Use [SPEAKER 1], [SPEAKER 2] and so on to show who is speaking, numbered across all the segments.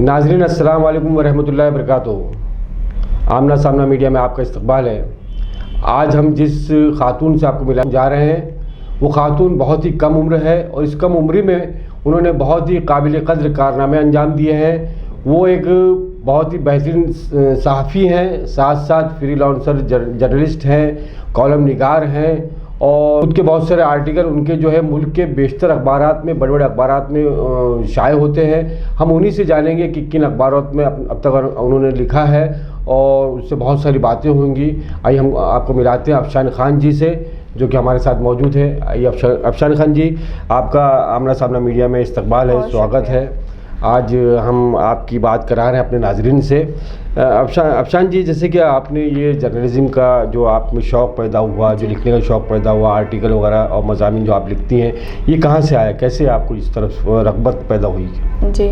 [SPEAKER 1] नाज़रीन अस्सलाम वालेकुम वरहमतुल्लाहि वबरकातुहू। आमना सामना मीडिया में आपका इस्तकबाल है। आज हम जिस खातून से आपको मिलाने जा रहे हैं वो खातून बहुत ही कम उम्र है और इस कम उम्र में उन्होंने बहुत ही काबिल क़द्र कारनामे अंजाम दिए हैं। वो एक बहुत ही बेहतरीन सहाफ़ी हैं, साथ साथ फ्रीलांसर जर्नलिस्ट हैं, कॉलम निगार हैं और उनके बहुत सारे आर्टिकल उनके जो है मुल्क के बेशतर अखबारात में, बड़े बड़े अखबारात में शाये होते हैं। हम उन्हीं से जानेंगे कि किन अखबारात में अब तक उन्होंने लिखा है और उससे बहुत सारी बातें होंगी। आइए हम आपको मिलाते हैं अफशान खान जी से जो कि हमारे साथ मौजूद है। आइए अफशान खान जी, आपका आमना सामना मीडिया में इस्तकबाल है, स्वागत है। आज हम आपकी बात करा रहे हैं अपने नाजरीन से। अफशान जी, जैसे कि आपने ये जर्नलिज़म का जो आप में शौक़ पैदा हुआ, जो लिखने का शौक़ पैदा हुआ, आर्टिकल वगैरह और मज़ामीन जो आप लिखती हैं, ये कहाँ से आया, कैसे आपको इस तरफ रग़बत पैदा हुई?
[SPEAKER 2] जी,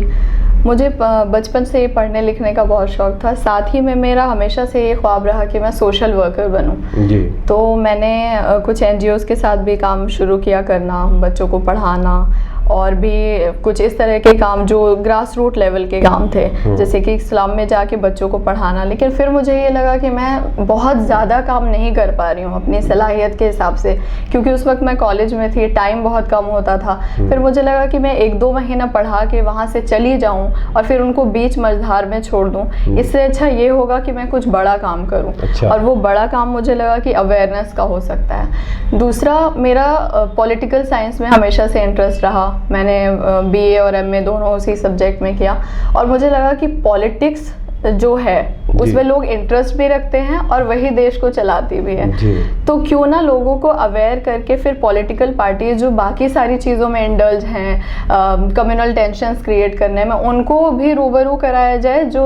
[SPEAKER 2] मुझे बचपन से पढ़ने लिखने का बहुत शौक़ था। साथ ही में मेरा हमेशा से ये ख्वाब रहा कि मैं सोशल वर्कर बनूं।
[SPEAKER 1] जी।
[SPEAKER 2] तो मैंने कुछ NGOs के साथ भी काम शुरू किया करना, बच्चों को पढ़ाना और भी कुछ इस तरह के काम जो ग्रास रूट लेवल के काम थे, जैसे कि इस्लाम में जाके बच्चों को पढ़ाना। लेकिन फिर मुझे ये लगा कि मैं बहुत ज़्यादा काम नहीं कर पा रही हूँ अपनी सलाहियत के हिसाब से, क्योंकि उस वक्त मैं कॉलेज में थी, टाइम बहुत कम होता था। फिर मुझे लगा कि मैं 1-2 महीना पढ़ा के वहाँ से चली जाऊँ और फिर उनको बीच मझधार में छोड़ दूँ। इससे अच्छा ये होगा कि मैं कुछ बड़ा काम करूँ। और वो बड़ा काम मुझे लगा कि अवेयरनेस का हो सकता है। दूसरा, मेरा पॉलिटिकल साइंस में हमेशा से इंटरेस्ट रहा। मैंने BA और MA दोनों उसी सब्जेक्ट में किया और मुझे लगा कि पॉलिटिक्स जो है उसमें लोग इंटरेस्ट भी रखते हैं और वही देश को चलाती भी है। तो क्यों ना लोगों को अवेयर करके फिर पॉलिटिकल पार्टीज जो बाकी सारी चीज़ों में इंडल्ज हैं, कम्युनल टेंशन्स क्रिएट करने में, उनको भी रूबरू कराया जाए। जो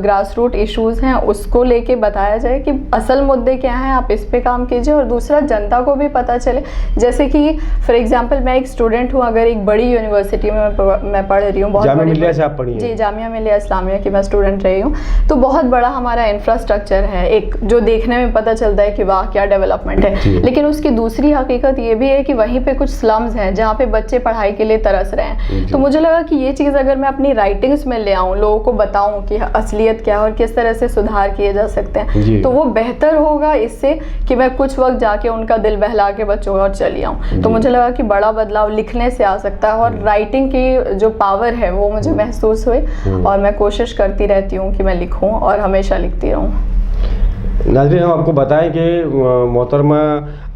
[SPEAKER 2] ग्रास रूट इशूज़ हैं उसको लेके बताया जाए कि असल मुद्दे क्या हैं, आप इस पे काम कीजिए। और दूसरा, जनता को भी पता चले। जैसे कि फॉर एग्जाम्पल मैं एक स्टूडेंट हूँ, अगर एक बड़ी यूनिवर्सिटी में मैं पढ़ रही हूँ, बहुत बड़ी, जी, जामिया मिलिया इस्लामिया की मैं स्टूडेंट रही हूँ। तो बहुत बड़ा हमारा इंफ्रास्ट्रक्चर है एक, जो देखने में पता चलता है कि वाह क्या डेवलपमेंट है। लेकिन उसकी दूसरी हकीकत ये भी है कि वहीं पे कुछ स्लम्स हैं जहाँ पे बच्चे पढ़ाई के लिए तरस रहे हैं। तो मुझे लगा कि ये चीज़ अगर मैं अपनी राइटिंग्स में ले आऊँ, लोगों को बताऊँ कि असलियत क्या है और किस तरह से सुधार किए जा सकते हैं, तो वो बेहतर होगा इससे कि मैं कुछ वक्त जाके उनका दिल बहला के बच्चों और चली आऊँ। तो मुझे लगा कि बड़ा बदलाव लिखने से आ सकता है और राइटिंग की जो पावर है वो मुझे महसूस हुई और मैं कोशिश करती रहती हूँ कि मैं लिखूं और हमेशा लिखती रहूं।
[SPEAKER 1] नाज़रीन, हम आपको बताएं कि मोहतरमा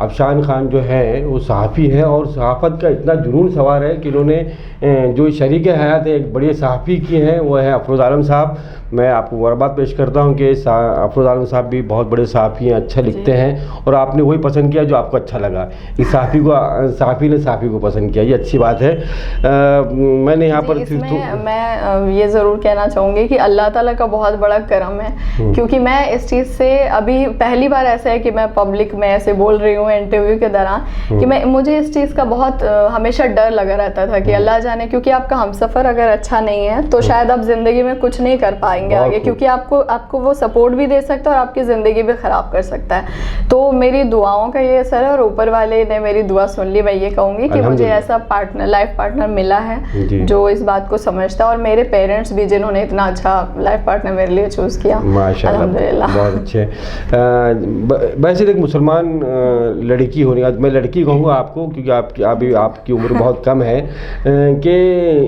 [SPEAKER 1] अफशान खान जो है वो सहाफ़ी है और सहाफ़त का इतना जुनून सवार है कि इन्होंने जो शरीक हयात है एक बड़े सहाफ़ी की हैं, वो है अफरोज़ आलम साहब। मैं आपको मुबारकबाद पेश करता हूं कि अफरोज़ आलम साहब भी बहुत बड़े सहाफ़ी हैं, अच्छा लिखते हैं और आपने वही पसंद किया जो आपको अच्छा लगा। इस सहाफ़ी ने सहाफ़ी को पसंद किया, ये अच्छी बात है। मैंने यहाँ पर
[SPEAKER 2] मैं ये ज़रूर कहना चाहूँगी कि अल्लाह ताला का बहुत बड़ा करम है, क्योंकि मैं इस चीज़ से अभी पहली बार ऐसा है कि मैं पब्लिक में ऐसे बोल रही हूँ इंटरव्यू के दौरान कि मुझे इस चीज़ का बहुत हमेशा डर लगा रहता था कि अल्लाह जाने, क्योंकि आपका हमसफ़र अगर अच्छा नहीं है तो शायद आप ज़िंदगी में कुछ नहीं कर पाएंगे आगे, क्योंकि आपको वो सपोर्ट भी दे सकता है और आपकी ज़िंदगी भी ख़राब कर सकता है। तो मेरी दुआओं का ये असर है और ऊपर वाले ने मेरी दुआ सुन ली। मैं ये कहूँगी कि मुझे ऐसा पार्टनर, लाइफ पार्टनर मिला है जो इस बात को समझता है और मेरे पेरेंट्स भी जिन्होंने इतना अच्छा लाइफ पार्टनर मेरे लिए चूज़ किया,
[SPEAKER 1] अल्हम्दुलिल्लाह। बहुत अच्छे। वैसे एक मुसलमान लड़की होने, मैं लड़की कहूँगा आपको क्योंकि आपकी उम्र बहुत कम है, कि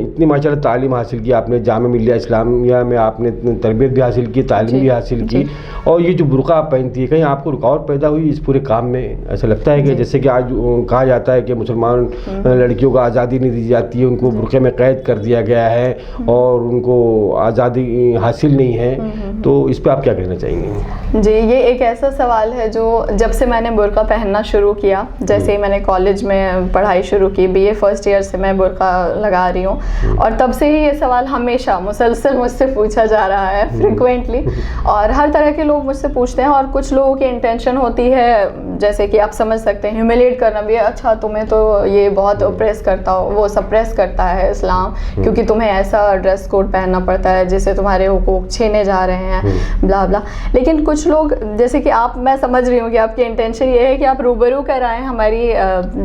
[SPEAKER 1] इतनी माशाल्लाह तालीम हासिल की आपने, जामिया मिलिया इस्लामिया में आपने तरबियत भी हासिल की, तालीम भी हासिल की, और ये जो बुर्का आप पहनती है, कहीं आपको रुकावट पैदा हुई इस पूरे काम में? ऐसा लगता है कि जैसे कि आज कहा जाता है कि मुसलमान लड़कियों को आज़ादी नहीं दी जाती है, उनको बुर्के में कैद कर दिया गया है और उनको आज़ादी हासिल नहीं है, तो इस पर आप क्या कहना चाहेंगे?
[SPEAKER 2] जी, ये एक ऐसा सवाल है जो जब से मैंने बुर्का पहनना शुरू किया, जैसे ही मैंने कॉलेज में पढ़ाई शुरू की, BA फर्स्ट ईयर से मैं बुर्का लगा रही हूँ और तब से ही ये सवाल हमेशा मुसलसल मुझसे पूछा जा रहा है फ्रिक्वेंटली, और हर तरह के लोग मुझसे पूछते हैं। और कुछ लोगों की इंटेंशन होती है, जैसे कि आप समझ सकते हैं, ह्यूमिलेट करना भी है। अच्छा, तुम्हें तो ये बहुत ऑप्रेस करता हो, वो सप्रेस करता है इस्लाम, क्योंकि तुम्हें ऐसा ड्रेस कोड पहनना पड़ता है जिससे तुम्हारे हुकूक छीने जा रहे हैं, ब्ला ब्ला। लेकिन कुछ लोग, जैसे कि आप, मैं समझ रही हूँ कि आपकी इंटेंशन ये है कि आप रूबरू कराएं, हमारी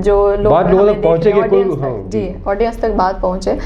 [SPEAKER 2] जो लोग
[SPEAKER 1] बात लोगों तक पहुंचे कि कोई
[SPEAKER 2] जी ऑडियंस तक बात पहुंचे।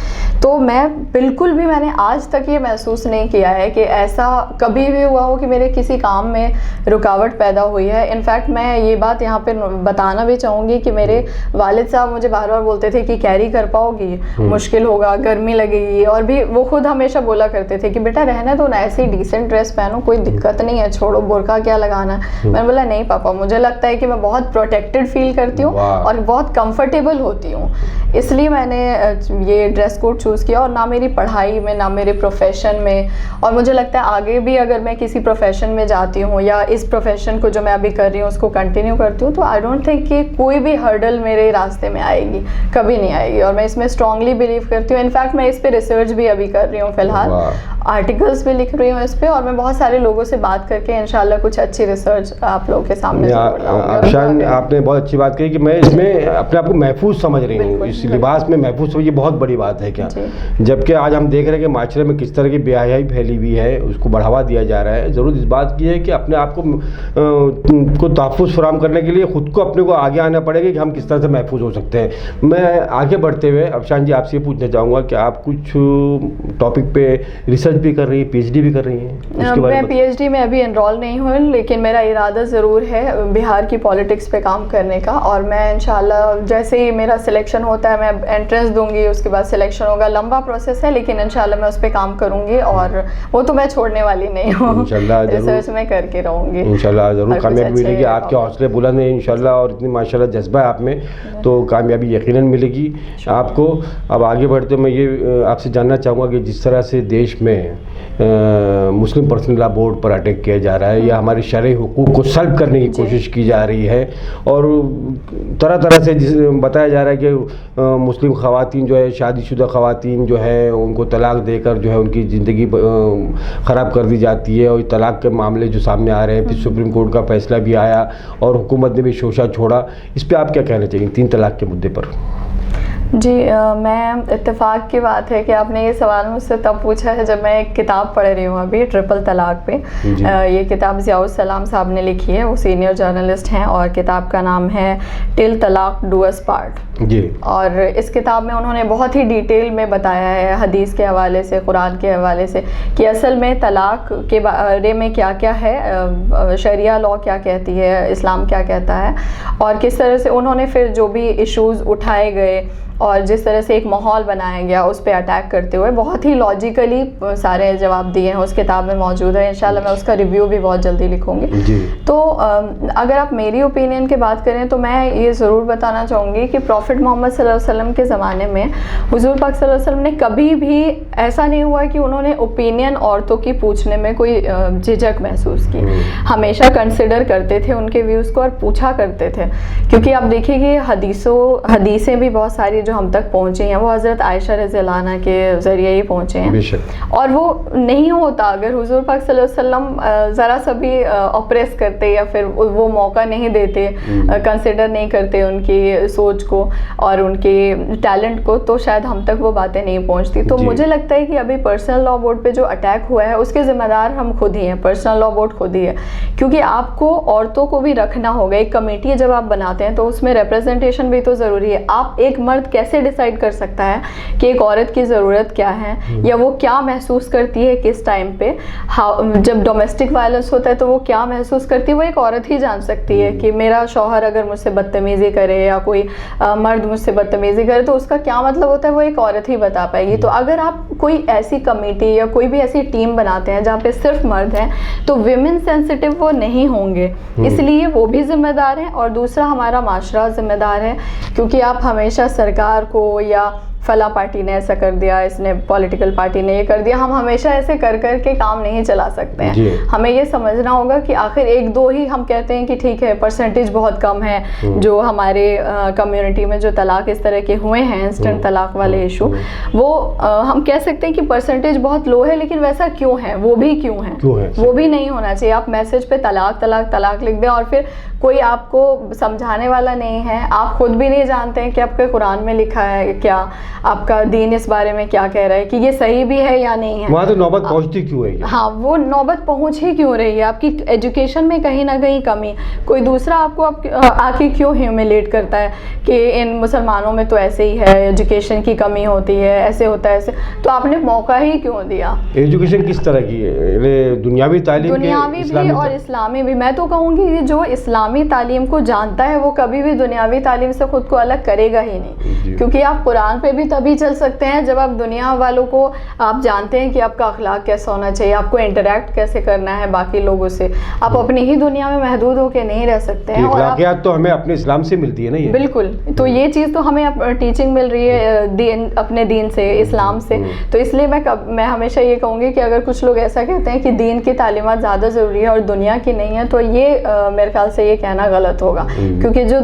[SPEAKER 2] तो मैं बिल्कुल भी, मैंने आज तक ये महसूस नहीं किया है कि ऐसा कभी भी हुआ हो कि मेरे किसी काम में रुकावट पैदा हुई है। इनफैक्ट मैं ये बात यहाँ पे बताना भी चाहूँगी कि मेरे वालिद साहब मुझे बार बार बोलते थे कि कैरी कर पाओगी, मुश्किल होगा, गर्मी लगेगी, और भी वो खुद हमेशा बोला करते थे कि बेटा रहने दो ना, ऐसी डिसेंट ड्रेस पहनो, कोई दिक्कत नहीं है, छोड़ो, बुर्का क्या लगाना है। मैंने बोला नहीं पापा, मुझे लगता है कि मैं बहुत प्रोटेक्टेड फील करती हूँ और बहुत कंफर्टेबल होती हूँ, इसलिए मैंने ये ड्रेस कोड चूज़ किया। और ना मेरी पढ़ाई में, ना मेरे प्रोफेशन में, और मुझे लगता है आगे भी अगर मैं किसी प्रोफेशन में जाती हूँ या इस प्रोफेशन को जो मैं अभी कर रही हूँ उसको कंटिन्यू करती हूँ, तो आई डोंट थिंक कि कोई भी हर्डल मेरे रास्ते में आएगी, कभी नहीं आएगी। और मैं इसमें स्ट्रांगली बिलीव करती हूँ। इनफैक्ट मैं इस पे रिसर्च भी अभी कर रही हूँ फिलहाल, आर्टिकल्स भी लिख रही हूँ इस पे, और मैं बहुत सारे लोगों से बात करके इंशाल्लाह कुछ अच्छी रिसर्च आप लोगों के सामने
[SPEAKER 1] आफशान, आपने बहुत अच्छी बात कही कि मैं इसमें अपने आप को महफूज समझ रही हूँ, इस लिबास में महफूज समझ, ये बहुत बड़ी बात है क्या। जबकि आज हम देख रहे हैं कि माशरे में किस तरह की बेहयाई फैली हुई है, उसको बढ़ावा दिया जा रहा है। ज़रूरत इस बात की है कि अपने आप को तहफ़्फ़ुज़ फराहम करने के लिए ख़ुद को अपने को आगे आना पड़ेगा कि हम किस तरह से महफूज हो सकते हैं। मैं आगे बढ़ते हुए आफशान जी आपसे ये पूछना चाहूँगा कि आप कुछ टॉपिक पे रिसर्च भी कर रही है, PhD भी कर रही हैं?
[SPEAKER 2] मैं PhD में अभी एनरोल नहीं हूँ, लेकिन मेरा इरादा ज़रूर है बिहार की पॉलिटिक्स पे काम करने का। और मैं इंशाल्लाह जैसे ही मेरा सिलेक्शन होता है मैं एंट्रेंस दूंगी, उसके बाद सिलेक्शन होगा, लंबा प्रोसेस है, लेकिन इंशाल्लाह मैं उस पर काम करूंगी और वो तो मैं छोड़ने वाली नहीं हूँ, इंशाल्लाह रिसर्च में करके रहूँगी,
[SPEAKER 1] इंशाल्लाह ज़रूर कामयाबी मिलेगी। आपके हौसले बुलंद हैं इंशाल्लाह, और इतनी माशाल्लाह जज्बा है आप में, तो कामयाबी यकीनन मिलेगी आपको। अब आगे बढ़ते मैं ये आपसे जानना चाहूँगा कि जिस तरह से देश में मुस्लिम पर्सनल लॉ बोर्ड पर अटैक किया जा रहा है या हमारे शरई हुकूक को सल्ब करने की कोशिश की जा रही है, और तरह तरह से बताया जा रहा है कि मुस्लिम ख़वातीन जो है, शादीशुदा ख़वातीन जो है, उनको तलाक देकर जो है उनकी ज़िंदगी ख़राब कर दी जाती है। और तलाक के मामले जो सामने आ रहे हैं, फिर सुप्रीम कोर्ट का फैसला भी आया और हुकूमत ने भी शोशा छोड़ा। इस पर आप क्या कहना चाहिए 3 तलाक के मुद्दे पर?
[SPEAKER 2] जी मैं इत्तेफाक की बात है कि आपने ये सवाल मुझसे तब पूछा है जब मैं एक किताब पढ़ रही हूँ अभी ट्रिपल तलाक पे। ये किताब ज़ियाउस सलाम साहब ने लिखी है, वो सीनियर जर्नलिस्ट हैं, और किताब का नाम है टिल तलाक डू अस पार्ट जी। और इस किताब में उन्होंने बहुत ही डिटेल में बताया है हदीस के हवाले से, कुरान के हवाले से, कि असल में तलाक के बारे में क्या क्या है, शरिया लॉ क्या कहती है, इस्लाम क्या कहता है, और किस तरह से उन्होंने फिर जो भी इश्यूज़ उठाए गए और जिस तरह से एक माहौल बनाया गया उस पर अटैक करते हुए बहुत ही लॉजिकली सारे जवाब दिए हैं, उस किताब में मौजूद है। इंशाल्लाह मैं उसका रिव्यू भी बहुत जल्दी लिखूंगी। तो अगर आप मेरी ओपिनियन की बात करें तो मैं ये ज़रूर बताना चाहूँगी कि प्रॉफिट मोहम्मद सल्लल्लाहु अलैहि वसल्लम के ज़माने में हुजूर पाक सल्लल्लाहु अलैहि वसल्लम ने कभी भी ऐसा नहीं हुआ कि उन्होंने ओपिनियन औरतों की पूछने में कोई झिझक महसूस की, हमेशा कंसिडर करते थे उनके व्यूज़ को और पूछा करते थे। क्योंकि आप देखिए कि हदीसें भी बहुत सारी हम तक पहुंचे हैं वो हज़रत आयशा रज़ियल्लाहु अन्हा के ज़रिए ही पहुंचे हैं, और वो नहीं होता अगर हुजूर पाक सल्लल्लाहु अलैहि वसल्लम ज़रा सा भी ऑप्रेस करते या फिर वो मौका नहीं देते, कंसिडर नहीं करते उनकी सोच को और उनके टैलेंट को, तो शायद हम तक वो बातें नहीं पहुंचती। तो मुझे लगता है कि अभी पर्सनल लॉ बोर्ड पे जो अटैक हुआ है उसके ज़िम्मेदार हम खुद ही हैं, पर्सनल लॉ बोर्ड खुद ही है, क्योंकि आपको औरतों को भी रखना होगा। एक कमेटी जब आप बनाते हैं तो उसमें रिप्रेजेंटेशन भी तो ज़रूरी है। आप एक मर्द कैसे डिसाइड कर सकता है कि एक औरत की ज़रूरत क्या है या वो क्या महसूस करती है किस टाइम पे, जब डोमेस्टिक वायलेंस होता है तो वो क्या महसूस करती है, वो एक औरत ही जान सकती है कि मेरा शौहर अगर मुझसे बदतमीज़ी करे या कोई मर्द मुझसे बदतमीज़ी करे तो उसका क्या मतलब होता है, वो एक औरत ही बता पाएगी। तो अगर आप कोई ऐसी कमेटी या कोई भी ऐसी टीम बनाते हैं जहाँ पे सिर्फ मर्द हैं तो विमेन सेंसिटिव वो नहीं होंगे, इसलिए वो भी जिम्मेदार हैं। और दूसरा हमारा माशरा जिम्मेदार है, क्योंकि आप हमेशा सरकार को या फला पार्टी ने ऐसा कर दिया, इसने पॉलिटिकल पार्टी ने ये कर दिया, हम हमेशा ऐसे कर कर के काम नहीं चला सकते हैं। हमें ये समझना होगा कि आखिर एक दो ही हम कहते हैं कि ठीक है परसेंटेज बहुत कम है जो हमारे कम्युनिटी में जो तलाक इस तरह के हुए हैं, इंस्टेंट तलाक वाले इशू, वो हम कह सकते हैं कि परसेंटेज बहुत लो है, लेकिन वैसा क्यों है, वो भी क्यों है, वो भी नहीं होना चाहिए। आप मैसेज पे तलाक तलाक तलाक लिख दें और फिर कोई आपको समझाने वाला नहीं है, आप खुद भी नहीं जानते हैं कि आपके कुरान में लिखा है क्या, आपका दीन इस बारे में क्या कह रहा है कि ये सही भी है या नहीं है।
[SPEAKER 1] वहाँ तो नौबत पहुँचती क्यों है?
[SPEAKER 2] हाँ, वो नौबत पहुँच ही क्यों रही है? आपकी एजुकेशन में कहीं ना कहीं कमी, कोई दूसरा आपको आके क्यों ह्यूमिलेट करता है कि इन मुसलमानों में तो ऐसे ही है, एजुकेशन की कमी होती है, ऐसे होता है ऐसे, तो आपने मौका ही क्यों दिया?
[SPEAKER 1] एजुकेशन किस तरह की है? दुनियावी तालीम,
[SPEAKER 2] दुनियावी भी और इस्लामी भी। मैं तो कहूँगी जो इस्लामी तालीम को जानता है वो कभी भी दुनियावी तालीम से खुद को अलग करेगा ही नहीं, क्योंकि आप कुरान पे भी तभी चल सकते हैं जब आप दुनिया वालों को आप जानते हैं कि आपका अखलाक कैसा होना चाहिए, आपको इंटरेक्ट कैसे करना है बाकी लोगों से। आप अपनी ही दुनिया में महदूद होकर नहीं रह सकते हैं।
[SPEAKER 1] और तो हमें अपने इस्लाम से मिलती है ना ये।
[SPEAKER 2] बिल्कुल, तो ये चीज़ तो हमें टीचिंग मिल रही है अपने दीन से, इस्लाम से। तो इसलिए मैं हमेशा ये कहूँगी कि अगर कुछ लोग ऐसा कहते हैं कि दीन की तालीमात ज़्यादा ज़रूरी है और दुनिया की नहीं है, तो ये मेरे ख्याल से ये कहना गलत होगा, क्योंकि जो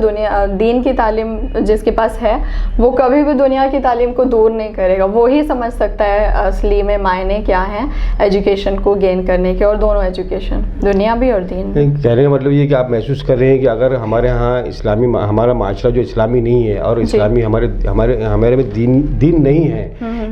[SPEAKER 2] दीन की तालीम जिसके पास है वो कभी भी दुनिया की तालीम को दूर नहीं करेगा। वो ही समझ सकता है असली में मायने क्या हैं एजुकेशन को गेन करने के, और दोनों एजुकेशन, दुनिया भी और दीन भी।
[SPEAKER 1] कहने का मतलब ये कि आप महसूस कर रहे हैं कि अगर हमारे यहाँ इस्लामी, हमारा माशरा जो इस्लामी नहीं है और इस्लामी हमारे में दीन नहीं है,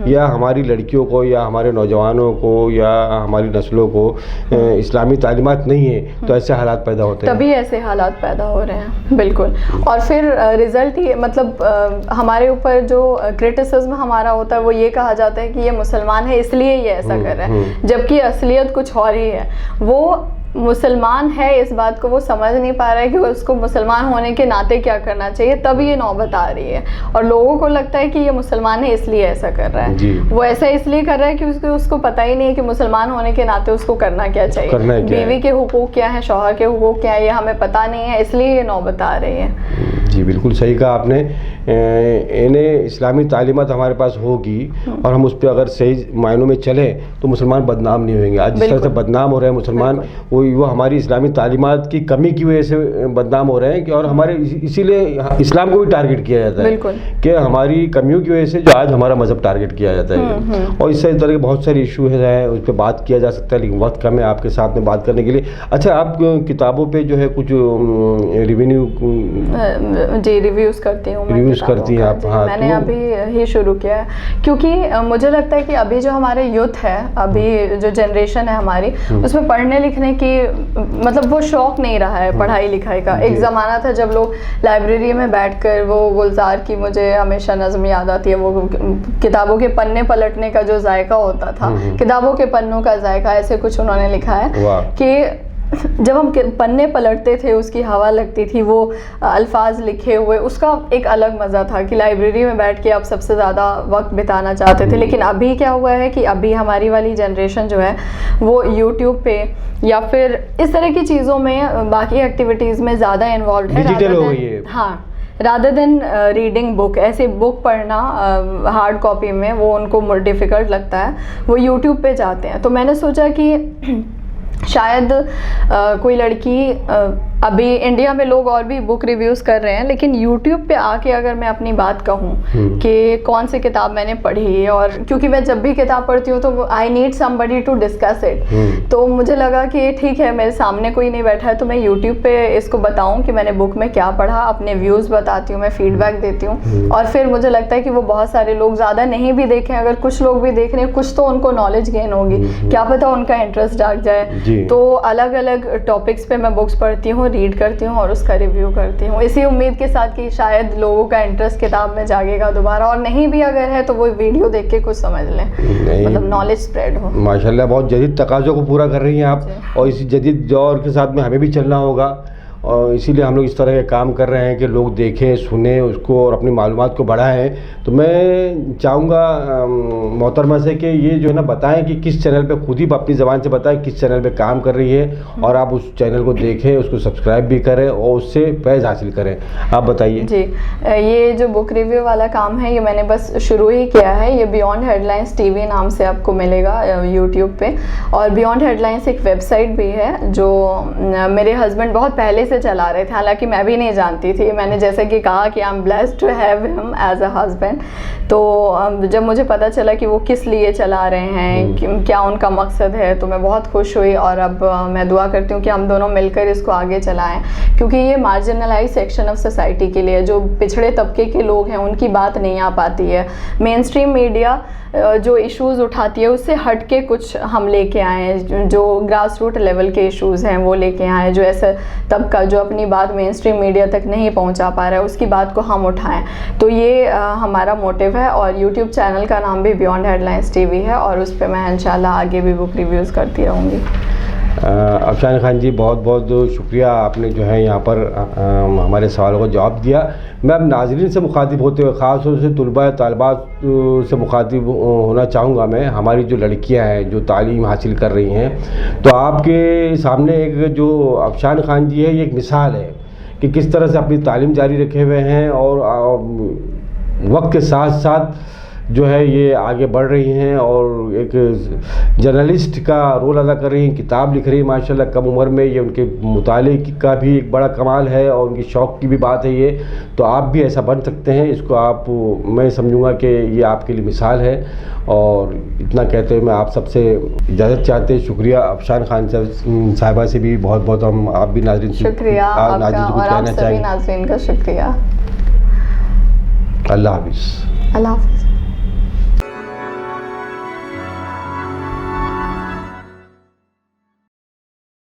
[SPEAKER 1] या हमारी लड़कियों को या हमारे नौजवानों को या हमारी नस्लों को इस्लामी तालीमात नहीं है, तो ऐसे हालात पैदा होते हैं,
[SPEAKER 2] तभी ऐसे हालात पैदा हो रहे हैं। बिल्कुल। और फिर रिजल्ट ही मतलब हमारे ऊपर जो क्रिटिसिज्म हमारा होता है वो ये कहा जाता है कि ये मुसलमान है इसलिए ये ऐसा कर रहा है, जबकि असलियत कुछ और ही है। वो मुसलमान है, इस बात को वो समझ नहीं पा रहा है कि उसको मुसलमान होने के नाते क्या करना चाहिए, तब ये नौबत आ रही है। और लोगों को लगता है कि ये मुसलमान है इसलिए ऐसा कर रहा है। वो ऐसा इसलिए कर रहा है कि उसको पता ही नहीं है कि मुसलमान होने के नाते उसको करना क्या चाहिए, बीवी के हुकूक क्या है, शौहर के हुकूक क्या है, ये हमें पता नहीं है, इसलिए ये नौबत आ रही है।
[SPEAKER 1] जी बिल्कुल सही कहा आपने। इन्हें इस्लामी तालीमत हमारे पास होगी और हम उस पर अगर सही मायनों में चलें तो मुसलमान बदनाम नहीं होंगे। आज जिस तरह से बदनाम हो रहे हैं मुसलमान, वो हमारी इस्लामी तालीमात की कमी की वजह से बदनाम हो रहे हैं कि, और हमारे इसीलिए इस्लाम को भी टारगेट किया जाता है कि हमारी कमियों की वजह से जो आज हमारा मजहब टारगेट किया जाता है। और इससे तरह के बहुत सारे इशू हैं, उस पर बात किया जा सकता है, लेकिन वक्त कम है आपके साथ में बात करने के लिए। अच्छा, आप किताबों पर जो है कुछ
[SPEAKER 2] रिव्यूज़ करती हूँ,
[SPEAKER 1] रिव्यूज़ करती हैं आप? हाँ,
[SPEAKER 2] मैंने अभी ही शुरू किया है, क्योंकि मुझे लगता है कि अभी जो हमारे यूथ है, अभी जो जनरेशन है हमारी, उसमें पढ़ने लिखने की मतलब वो शौक नहीं रहा है पढ़ाई लिखाई का। एक ज़माना था जब लोग लाइब्रेरी में बैठकर, वो गुलजार की मुझे हमेशा नज़्म याद आती है, वो किताबों के पन्ने पलटने का जो जायका होता था, किताबों के पन्नों का जायका, ऐसे कुछ उन्होंने लिखा है कि जब हम पन्ने पलटते थे, उसकी हवा लगती थी, वो अल्फाज लिखे हुए, उसका एक अलग मज़ा था कि लाइब्रेरी में बैठ के आप सबसे ज़्यादा वक्त बिताना चाहते थे। लेकिन अभी क्या हुआ है कि अभी हमारी वाली जनरेशन जो है वो यूट्यूब पे या फिर इस तरह की चीज़ों में, बाकी एक्टिविटीज़ में ज़्यादा इन्वॉल्व है,
[SPEAKER 1] डिजिटल हो गई है।
[SPEAKER 2] हाँ, रादर देन रीडिंग बुक। ऐसे बुक पढ़ना हार्ड कॉपी में वो उनको डिफ़िकल्ट लगता है, वो यूट्यूब पे जाते हैं। तो मैंने सोचा कि शायद कोई लड़की, अभी इंडिया में लोग और भी बुक रिव्यूज़ कर रहे हैं, लेकिन यूट्यूब पे आके अगर मैं अपनी बात कहूँ कि कौन सी किताब मैंने पढ़ी, और क्योंकि मैं जब भी किताब पढ़ती हूँ तो I need somebody to discuss it, तो मुझे लगा कि ठीक है, मेरे सामने कोई नहीं बैठा है तो मैं यूट्यूब पे इसको बताऊँ कि मैंने बुक में क्या पढ़ा, अपने व्यूज़ बताती हूँ, मैं फीडबैक देती हूँ। और फिर मुझे लगता है कि वो बहुत सारे लोग, ज़्यादा नहीं भी देखें, अगर कुछ लोग भी देख रहे हैं, कुछ तो उनको नॉलेज गेन होगी, क्या पता उनका इंटरेस्ट जाग जाए। तो अलग अलग टॉपिक्स पे मैं बुक्स पढ़ती हूँ, रीड करती हूँ और उसका रिव्यू करती हूँ, इसी उम्मीद के साथ कि शायद लोगों का इंटरेस्ट किताब में जागेगा दोबारा, और नहीं भी अगर है तो वो वीडियो देख के कुछ समझ लें, मतलब नॉलेज स्प्रेड हो।
[SPEAKER 1] माशाल्लाह, बहुत जदीद तकाज़ों को पूरा कर रही हैं आप, और इसी जदीद दौर के साथ में हमें भी चलना होगा, और इसीलिए हम लोग इस तरह के काम कर रहे हैं कि लोग देखें, सुने उसको और अपनी मालूमात को बढ़ाएं। तो मैं चाहूँगा मोहतरमा से कि ये जो है ना बताएं कि किस चैनल पे, खुद ही अपनी ज़बान से बताएं किस चैनल पे काम कर रही है, और आप उस चैनल को देखें, उसको सब्सक्राइब भी करें और उससे फैज़ हासिल करें। आप बताइए
[SPEAKER 2] जी। ये जो बुक रिव्यू वाला काम है ये मैंने बस शुरू ही किया है। ये बियॉन्ड हेडलाइंस टीवी नाम से आपको मिलेगा यूट्यूब पे, और बियॉन्ड हेडलाइंस एक वेबसाइट भी है जो मेरे हस्बैंड बहुत पहले से से चला रहे थे, हालांकि मैं भी नहीं जानती थी। मैंने जैसे कि कहा कि I am blessed to have him as a husband. तो जब मुझे पता चला कि वो किस लिए चला रहे हैं, क्या उनका मकसद है, तो मैं बहुत खुश हुई। और अब मैं दुआ करती हूँ कि हम दोनों मिलकर इसको आगे चलाएं, क्योंकि ये मार्जिनलाइज सेक्शन ऑफ सोसाइटी के लिए, जो पिछड़े तबके के लोग हैं, उनकी बात नहीं आ पाती है। मेन स्ट्रीम मीडिया जो इश्यूज़ उठाती है उससे हट के कुछ हम लेके आए हैं, जो ग्रास रूट लेवल के इश्यूज़ हैं वो लेके आए हैं, जो ऐसा तबका जो अपनी बात मेन स्ट्रीम मीडिया तक नहीं पहुंचा पा रहा है उसकी बात को हम उठाएं। तो ये हमारा मोटिव है। और यूट्यूब चैनल का नाम भी बियॉन्ड हेडलाइंस टीवी है, और उस पर मैं इंशाल्लाह आगे भी बुक रिव्यूज़ करती रहूँगी।
[SPEAKER 1] अफशान खान जी, बहुत बहुत शुक्रिया, आपने जो है यहाँ पर हमारे सवालों का जवाब दिया। मैं अब नाज़रीन से मुखातिब होते हुए ख़ास तौर से तुलबा तालिबात से मुखातिब होना चाहूँगा। मैं, हमारी जो लड़कियाँ हैं जो तालीम हासिल कर रही हैं, तो आपके सामने एक जो अफशान खान जी है, ये एक मिसाल है कि किस तरह से अपनी तालीम जारी रखे हुए हैं और वक्त के साथ साथ जो है ये आगे बढ़ रही हैं और एक जर्नलिस्ट का रोल अदा कर रही हैं, किताब लिख रही हैं माशाल्लाह कम उम्र में। ये उनके मुताले का भी एक बड़ा कमाल है और उनकी शौक़ की भी बात है ये। तो आप भी ऐसा बन सकते हैं, इसको आप, मैं समझूंगा कि ये आपके लिए मिसाल है। और इतना कहते हुए मैं आप सबसे इजाज़त चाहते हैं। शुक्रिया अफशान खान साहिबा से भी बहुत बहुत हम, आप भी नाज़रीन
[SPEAKER 2] शुक्रिया आपका, और आप सभी नाज़रीन का शुक्रिया।
[SPEAKER 1] अल्लाह हाफ़िज़।
[SPEAKER 2] अल्लाह हाफ़िज़।